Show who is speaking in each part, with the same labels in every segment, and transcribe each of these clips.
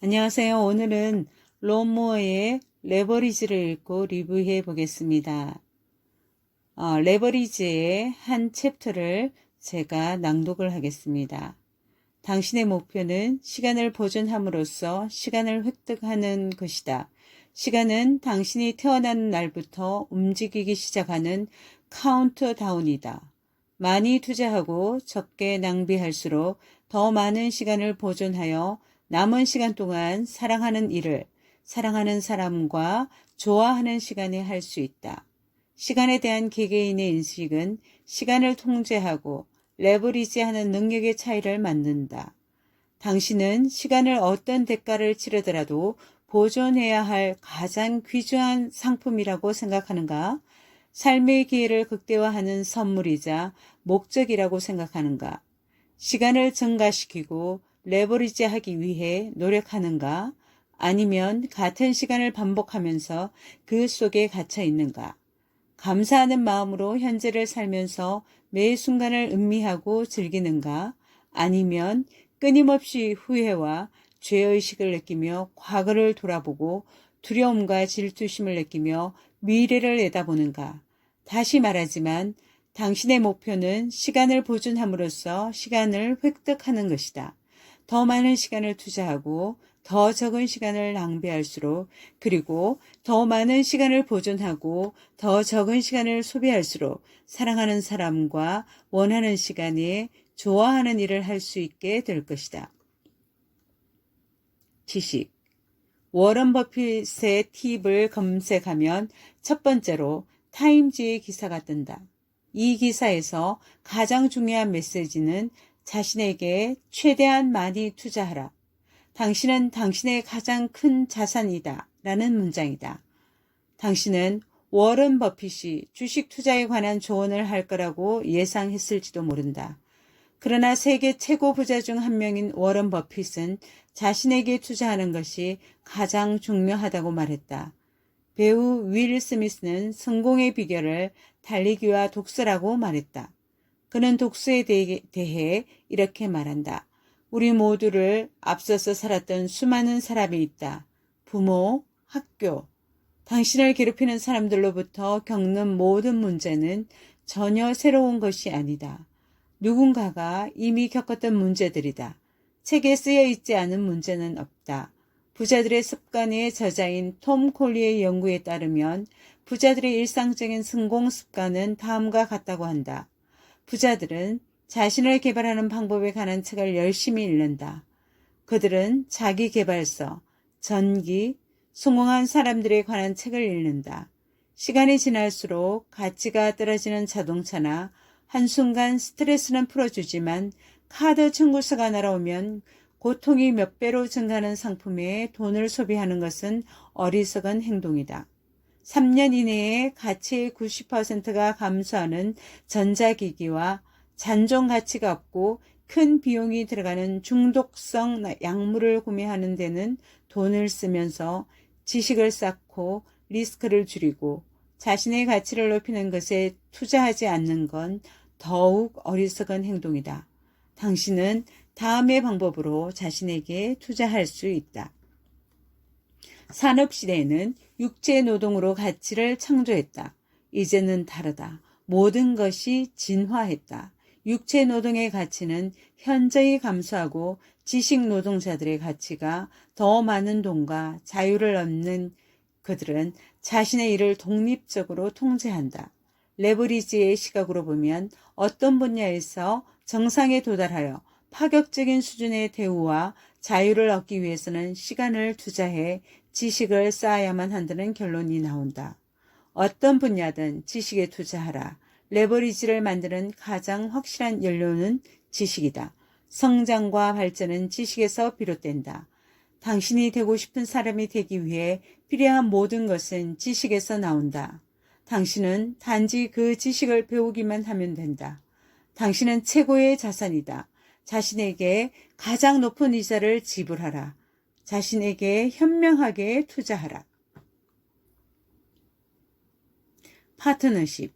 Speaker 1: 안녕하세요. 오늘은 롬모어의 레버리지를 읽고 리뷰해 보겠습니다. 레버리지의 한 챕터를 제가 낭독을 하겠습니다. 당신의 목표는 시간을 보존함으로써 시간을 획득하는 것이다. 시간은 당신이 태어나는 날부터 움직이기 시작하는 카운트다운이다. 많이 투자하고 적게 낭비할수록 더 많은 시간을 보존하여 남은 시간 동안 사랑하는 일을, 사랑하는 사람과 좋아하는 시간에 할 수 있다. 시간에 대한 개개인의 인식은 시간을 통제하고 레버리지하는 능력의 차이를 만든다. 당신은 시간을 어떤 대가를 치르더라도 보존해야 할 가장 귀중한 상품이라고 생각하는가? 삶의 기회를 극대화하는 선물이자 목적이라고 생각하는가? 시간을 증가시키고 레버리지하기 위해 노력하는가? 아니면 같은 시간을 반복하면서 그 속에 갇혀 있는가? 감사하는 마음으로 현재를 살면서 매 순간을 음미하고 즐기는가? 아니면 끊임없이 후회와 죄의식을 느끼며 과거를 돌아보고 두려움과 질투심을 느끼며 미래를 내다보는가? 다시 말하지만 당신의 목표는 시간을 보존함으로써 시간을 획득하는 것이다. 더 많은 시간을 투자하고 더 적은 시간을 낭비할수록, 그리고 더 많은 시간을 보존하고 더 적은 시간을 소비할수록 사랑하는 사람과 원하는 시간에 좋아하는 일을 할 수 있게 될 것이다. 지식. 워런 버핏의 팁을 검색하면 첫 번째로 타임지의 기사가 뜬다. 이 기사에서 가장 중요한 메시지는 자신에게 최대한 많이 투자하라. 당신은 당신의 가장 큰 자산이다. 라는 문장이다. 당신은 워런 버핏이 주식 투자에 관한 조언을 할 거라고 예상했을지도 모른다. 그러나 세계 최고 부자 중 한 명인 워런 버핏은 자신에게 투자하는 것이 가장 중요하다고 말했다. 배우 윌 스미스는 성공의 비결을 달리기와 독서라고 말했다. 그는 독서에 대해 이렇게 말한다. 우리 모두를 앞서서 살았던 수많은 사람이 있다. 부모, 학교. 당신을 괴롭히는 사람들로부터 겪는 모든 문제는 전혀 새로운 것이 아니다. 누군가가 이미 겪었던 문제들이다. 책에 쓰여 있지 않은 문제는 없다. 부자들의 습관의 저자인 톰 콜리의 연구에 따르면 부자들의 일상적인 성공 습관은 다음과 같다고 한다. 부자들은 자신을 개발하는 방법에 관한 책을 열심히 읽는다. 그들은 자기개발서, 전기, 성공한 사람들에 관한 책을 읽는다. 시간이 지날수록 가치가 떨어지는 자동차나 한순간 스트레스는 풀어주지만 카드 청구서가 날아오면 고통이 몇 배로 증가하는 상품에 돈을 소비하는 것은 어리석은 행동이다. 3년 이내에 가치의 90%가 감소하는 전자기기와 잔존 가치가 없고 큰 비용이 들어가는 중독성 약물을 구매하는 데는 돈을 쓰면서 지식을 쌓고 리스크를 줄이고 자신의 가치를 높이는 것에 투자하지 않는 건 더욱 어리석은 행동이다. 당신은 다음의 방법으로 자신에게 투자할 수 있다. 산업시대에는 육체노동으로 가치를 창조했다. 이제는 다르다. 모든 것이 진화했다. 육체노동의 가치는 현저히 감소하고 지식노동자들의 가치가 더 많은 돈과 자유를 얻는 그들은 자신의 일을 독립적으로 통제한다. 레버리지의 시각으로 보면 어떤 분야에서 정상에 도달하여 파격적인 수준의 대우와 자유를 얻기 위해서는 시간을 투자해 지식을 쌓아야만 한다는 결론이 나온다. 어떤 분야든 지식에 투자하라. 레버리지를 만드는 가장 확실한 연료는 지식이다. 성장과 발전은 지식에서 비롯된다. 당신이 되고 싶은 사람이 되기 위해 필요한 모든 것은 지식에서 나온다. 당신은 단지 그 지식을 배우기만 하면 된다. 당신은 최고의 자산이다. 자신에게 가장 높은 이자를 지불하라. 자신에게 현명하게 투자하라. 파트너십.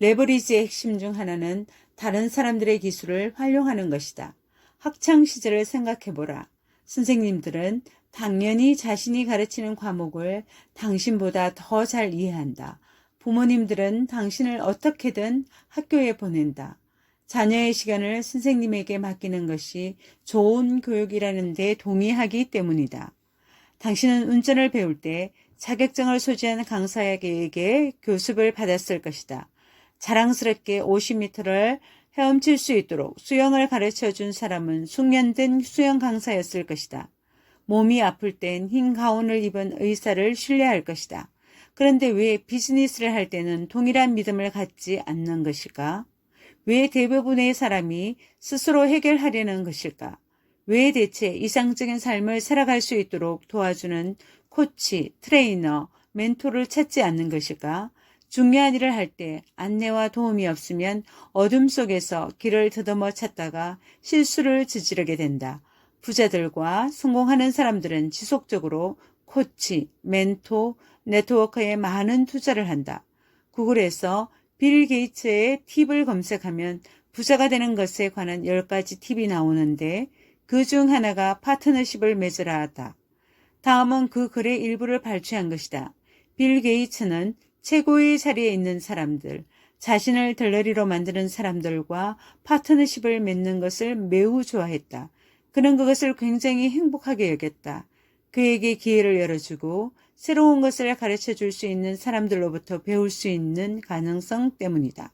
Speaker 1: 레버리지의 핵심 중 하나는 다른 사람들의 기술을 활용하는 것이다. 학창 시절을 생각해보라. 선생님들은 당연히 자신이 가르치는 과목을 당신보다 더 잘 이해한다. 부모님들은 당신을 어떻게든 학교에 보낸다. 자녀의 시간을 선생님에게 맡기는 것이 좋은 교육이라는 데 동의하기 때문이다. 당신은 운전을 배울 때 자격증을 소지한 강사에게 교습을 받았을 것이다. 자랑스럽게 50m를 헤엄칠 수 있도록 수영을 가르쳐 준 사람은 숙련된 수영 강사였을 것이다. 몸이 아플 땐 흰 가운을 입은 의사를 신뢰할 것이다. 그런데 왜 비즈니스를 할 때는 동일한 믿음을 갖지 않는 것일까? 왜 대부분의 사람이 스스로 해결하려는 것일까? 왜 대체 이상적인 삶을 살아갈 수 있도록 도와주는 코치, 트레이너, 멘토를 찾지 않는 것일까? 중요한 일을 할 때 안내와 도움이 없으면 어둠 속에서 길을 더듬어 찾다가 실수를 저지르게 된다. 부자들과 성공하는 사람들은 지속적으로 코치, 멘토, 네트워크에 많은 투자를 한다. 구글에서 빌 게이츠의 팁을 검색하면 부자가 되는 것에 관한 10가지 팁이 나오는데 그 중 하나가 파트너십을 맺으라 하다. 다음은 그 글의 일부를 발췌한 것이다. 빌 게이츠는 최고의 자리에 있는 사람들, 자신을 덜러리로 만드는 사람들과 파트너십을 맺는 것을 매우 좋아했다. 그는 그것을 굉장히 행복하게 여겼다. 그에게 기회를 열어주고 새로운 것을 가르쳐 줄 수 있는 사람들로부터 배울 수 있는 가능성 때문이다.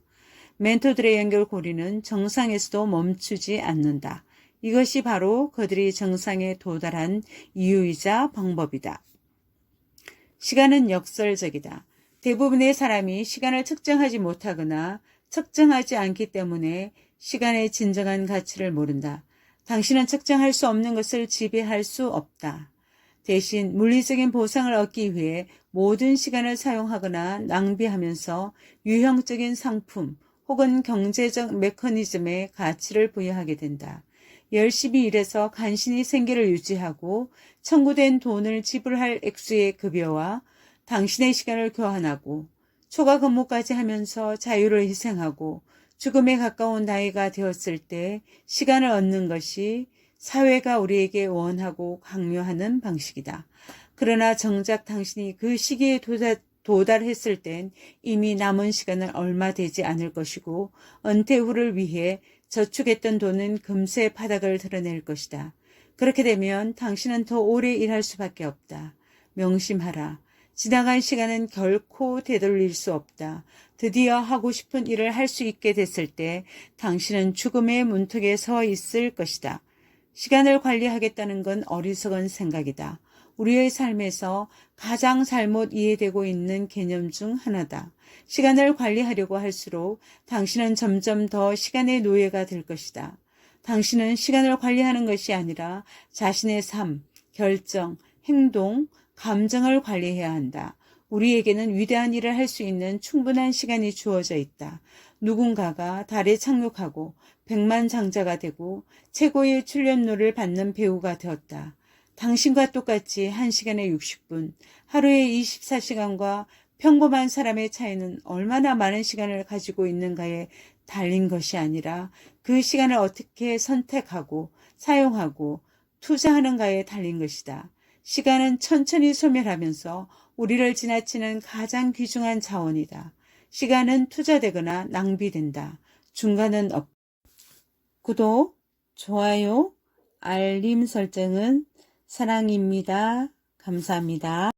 Speaker 1: 멘토들의 연결고리는 정상에서도 멈추지 않는다. 이것이 바로 그들이 정상에 도달한 이유이자 방법이다. 시간은 역설적이다. 대부분의 사람이 시간을 측정하지 못하거나 측정하지 않기 때문에 시간의 진정한 가치를 모른다. 당신은 측정할 수 없는 것을 지배할 수 없다. 대신 물리적인 보상을 얻기 위해 모든 시간을 사용하거나 낭비하면서 유형적인 상품 혹은 경제적 메커니즘에 가치를 부여하게 된다. 열심히 일해서 간신히 생계를 유지하고 청구된 돈을 지불할 액수의 급여와 당신의 시간을 교환하고 초과 근무까지 하면서 자유를 희생하고 죽음에 가까운 나이가 되었을 때 시간을 얻는 것이 사회가 우리에게 원하고 강요하는 방식이다. 그러나 정작 당신이 그 시기에 도달했을 땐 이미 남은 시간은 얼마 되지 않을 것이고 은퇴 후를 위해 저축했던 돈은 금세 바닥을 드러낼 것이다. 그렇게 되면 당신은 더 오래 일할 수밖에 없다. 명심하라. 지나간 시간은 결코 되돌릴 수 없다. 드디어 하고 싶은 일을 할 수 있게 됐을 때 당신은 죽음의 문턱에 서 있을 것이다. 시간을 관리하겠다는 건 어리석은 생각이다. 우리의 삶에서 가장 잘못 이해되고 있는 개념 중 하나다. 시간을 관리하려고 할수록 당신은 점점 더 시간의 노예가 될 것이다. 당신은 시간을 관리하는 것이 아니라 자신의 삶, 결정, 행동, 감정을 관리해야 한다. 우리에게는 위대한 일을 할 수 있는 충분한 시간이 주어져 있다. 누군가가 달에 착륙하고 백만장자가 되고 최고의 출연료를 받는 배우가 되었다. 당신과 똑같이 1시간에 60분, 하루에 24시간과 평범한 사람의 차이는 얼마나 많은 시간을 가지고 있는가에 달린 것이 아니라 그 시간을 어떻게 선택하고 사용하고 투자하는가에 달린 것이다. 시간은 천천히 소멸하면서 우리를 지나치는 가장 귀중한 자원이다. 시간은 투자되거나 낭비된다. 중간은 없다. 구독, 좋아요, 알림 설정은 사랑입니다. 감사합니다.